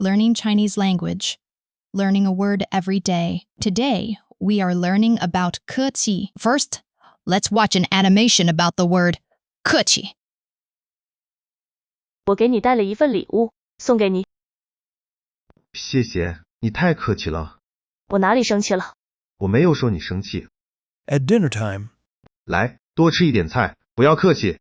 learning Chinese language, learning a word every day. Today, we are learning about 客气. First, let's watch an animation about the word 客气. 我给你带了一份礼物，送给你。谢谢，你太客气了。我哪里生气了？我没有说你生气。 At dinner time. 来，多吃一点菜，不要客气。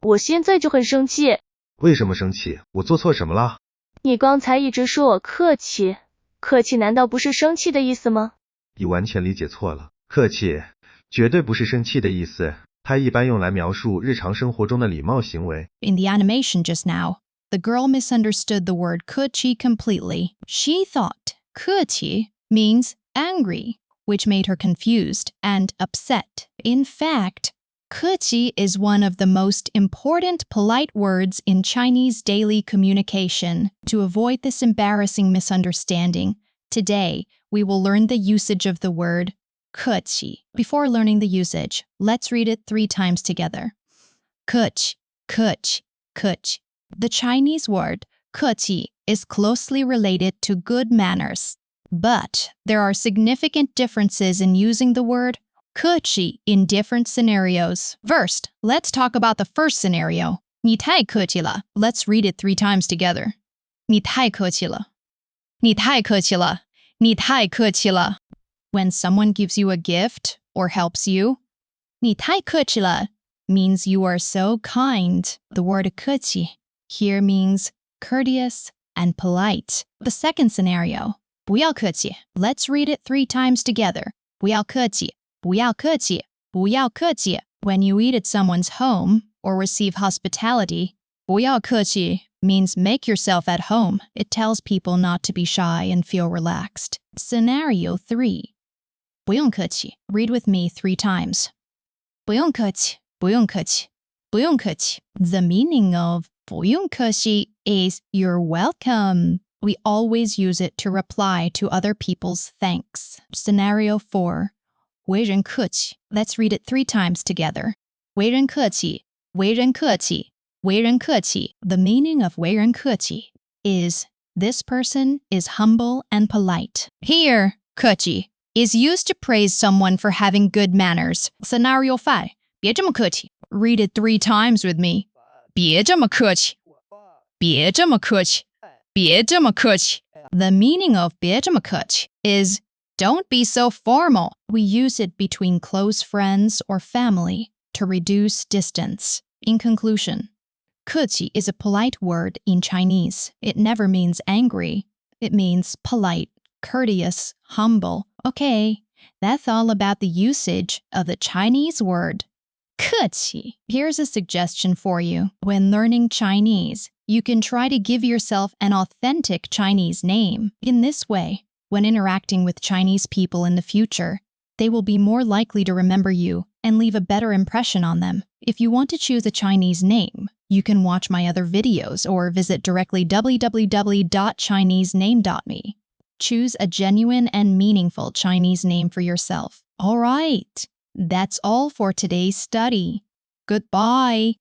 我现在就很生气。为什么生气？我做错什么了？你刚才一直说我客气，客气难道不是生气的意思吗？你完全理解错了，客气绝对不是生气的意思，它一般用来描述日常生活中的礼貌行为。 In the animation just now, the girl misunderstood the word 客气 completely. She thought 客气 means angry, which made her confused and upset. In fact, 客气 is one of the most important polite words in Chinese daily communication. To avoid this embarrassing misunderstanding, today we will learn the usage of the word 客气. Before learning the usage, let's read it 3 times together. 客气, 客气, 客气. The Chinese word 客气 is closely related to good manners, but there are significant differences in using the word 客气 in different scenarios. First, let's talk about the first scenario. 你太客气了. Let's read it 3 times together. 你太客气了. 你太客气了. 你太客气了. When someone gives you a gift or helps you, 你太客气了 means you are so kind. The word 客气 here means courteous and polite. The second scenario, 不要客气. Let's read it 3 times together. 不要客气. 不要客气. 不要客气. When you eat at someone's home or receive hospitality, 不要客气 means make yourself at home. It tells people not to be shy and feel relaxed. Scenario 3, 不用客气. Read with me 3 times. 不用客气. 不用客气. 不用客气. The meaning of 不用客气 is you're welcome. We always use it to reply to other people's thanks. Scenario 4, 为人客气. Let's read it 3 times together. 为人客气. 为人客气. 为人客气. The meaning of 为人客气 is this person is humble and polite. Here, 客气 is used to praise someone for having good manners. Scenario 5, 别这么客气. Read it 3 times with me. 别这么客气. 别这么客气. 别这么客气. The meaning of 别这么客气 is don't be so formal. We use it between close friends or family to reduce distance. In conclusion, 客气 is a polite word in Chinese. It never means angry. It means polite, courteous, humble. Okay, that's all about the usage of the Chinese word 客气. Here's a suggestion for you. When learning Chinese, you can try to give yourself an authentic Chinese name. In this way, when interacting with Chinese people in the future, they will be more likely to remember you and leave a better impression on them. If you want to choose a Chinese name, you can watch my other videos or visit directly www.chinesename.me. Choose a genuine and meaningful Chinese name for yourself. All right, that's all for today's study. Goodbye.